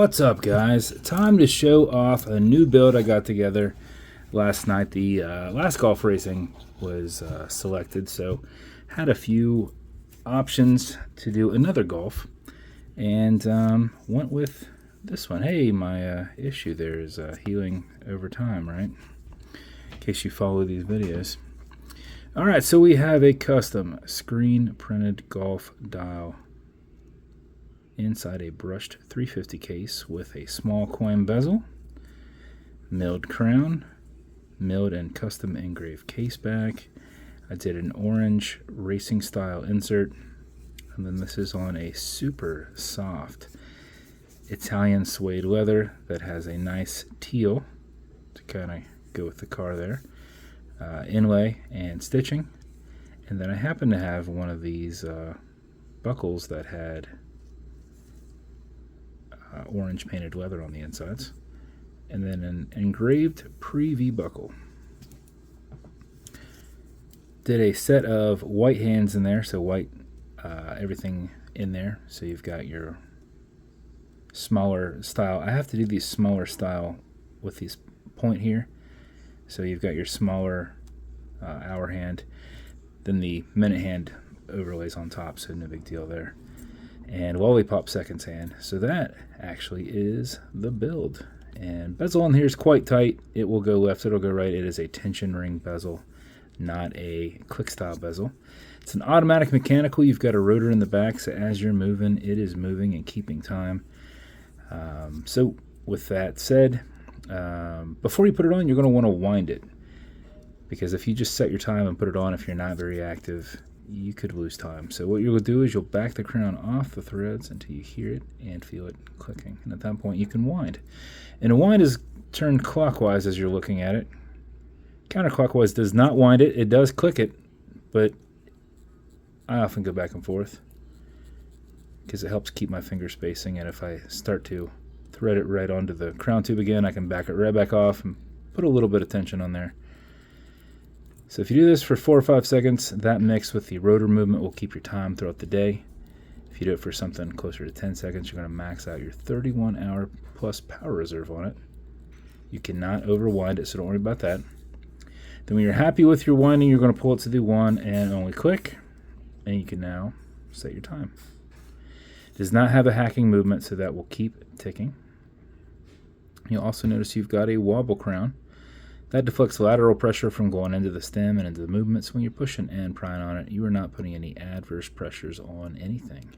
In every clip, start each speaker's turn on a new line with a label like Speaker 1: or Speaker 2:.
Speaker 1: What's up, guys? Time to show off a new build I got together last night. The last golf racing was selected, so had a few options to do another golf, and went with this one. Hey, my issue there is healing over time, right? In case you follow these videos. All right, so we have a custom screen-printed golf dial inside a brushed 350 case with a small coin bezel, milled crown, milled and custom engraved caseback. I did an orange racing style insert, and then this is on a super soft Italian suede leather that has a nice teal to kind of go with the car there, inlay and stitching. And then I happen to have one of these buckles that had orange painted leather on the insides, and then an engraved pre-V buckle. Did a set of white hands in there, so white everything in there. So you've got your smaller style. I have to do these smaller style with these point here. So you've got your smaller hour hand, then the minute hand overlays on top, so no big deal there. And lollipop seconds hand. So that actually is the build. And bezel on here is quite tight. It will go left, it'll go right. It is a tension ring bezel, not a click style bezel. It's an automatic mechanical. You've got a rotor in the back, so as you're moving, it is moving and keeping time. So with that said, before you put it on, you're going to want to wind it, because if you just set your time and put it on, if you're not very active, you could lose time. So what you'll do is you'll back the crown off the threads until you hear it and feel it clicking. And at that point you can wind. And a wind is turned clockwise as you're looking at it. Counterclockwise does not wind it. It does click it, but I often go back and forth because it helps keep my finger spacing. And if I start to thread it right onto the crown tube again, I can back it right back off and put a little bit of tension on there. So if you do this for 4 or 5 seconds, that mixed with the rotor movement will keep your time throughout the day. If you do it for something closer to 10 seconds, you're going to max out your 31-hour plus power reserve on it. You cannot overwind it, so don't worry about that. Then when you're happy with your winding, you're going to pull it to the one and only click, and you can now set your time. It does not have a hacking movement, so that will keep ticking. You'll also notice you've got a wobble crown. That deflects lateral pressure from going into the stem and into the movements. When you're pushing and prying on it, you are not putting any adverse pressures on anything.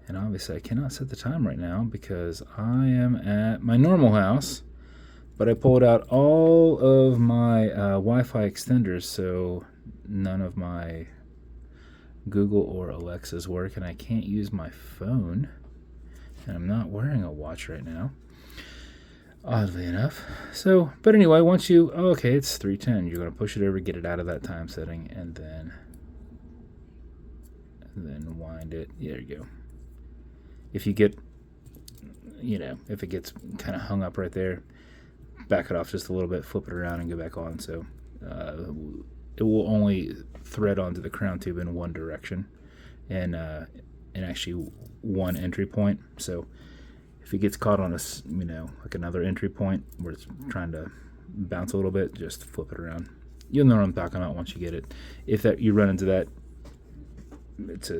Speaker 1: And obviously I cannot set the time right now because I am at my normal house, but I pulled out all of my Wi-Fi extenders, so none of my Google or Alexa's work, and I can't use my phone, and I'm not wearing a watch right now, oddly enough. So, but anyway, once you, okay, it's 3:10, you're going to push it over, get it out of that time setting, and then wind it. There you go. If you get, if it gets kind of hung up right there, back it off just a little bit, flip it around, and go back on. So it will only thread onto the crown tube in one direction, and actually one entry point. So if it gets caught on a, like another entry point where it's trying to bounce a little bit, just flip it around. You'll know what I'm talking about once you get it. If that you run into that, it's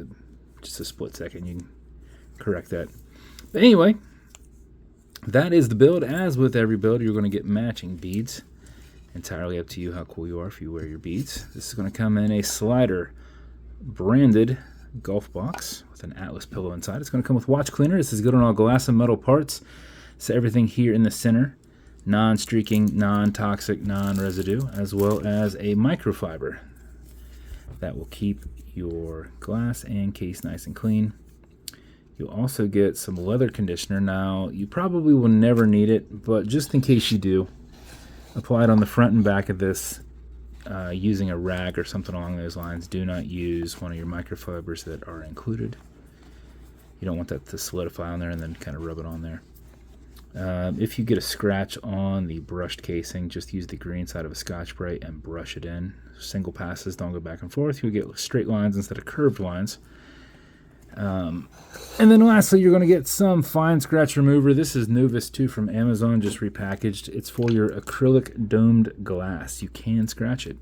Speaker 1: just a split second. You can correct that. But anyway, that is the build. As with every build, you're going to get matching beads. Entirely up to you how cool you are if you wear your beads. This is going to come in a slider branded golf box with an Atlas pillow inside. It's going to come with watch cleaner. This is good on all glass and metal parts. So everything here in the center, non-streaking, non-toxic, non-residue, as well as a microfiber that will keep your glass and case nice and clean. You'll also get some leather conditioner. Now, you probably will never need it, but just in case you do, apply it on the front and back of this using a rag or something along those lines. Do not use one of your microfibers that are included. You don't want that to solidify on there and then kind of rub it on there. If you get a scratch on the brushed casing, just use the green side of a Scotch-Brite and brush it in. Single passes, don't go back and forth. You'll get straight lines instead of curved lines. And then lastly, you're going to get some fine scratch remover. This is Novus 2 from Amazon, just repackaged. It's for your acrylic domed glass. You can scratch it.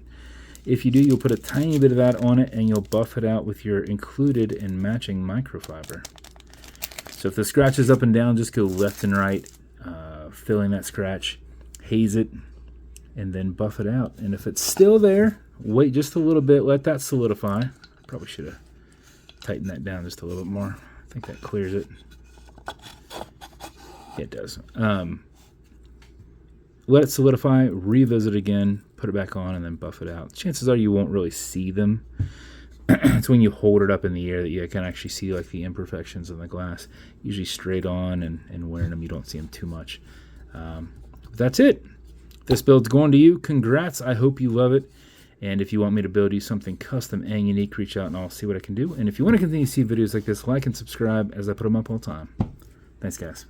Speaker 1: If you do, you'll put a tiny bit of that on it, and you'll buff it out with your included and matching microfiber. So if the scratch is up and down, just go left and right, filling that scratch, haze it, and then buff it out. And if it's still there, wait just a little bit, let that solidify. Probably should have tightened that down just a little bit more. I think that clears it. Yeah, it does. Let it solidify, revisit again, put it back on, and then buff it out. Chances are you won't really see them. It's when you hold it up in the air that you can actually see like the imperfections in the glass. Usually straight on and wearing them, you don't see them too much. That's it. This build's going to you. Congrats. I hope you love it. And if you want me to build you something custom and unique, reach out and I'll see what I can do. And if you want to continue to see videos like this, like and subscribe as I put them up all the time. Thanks, guys.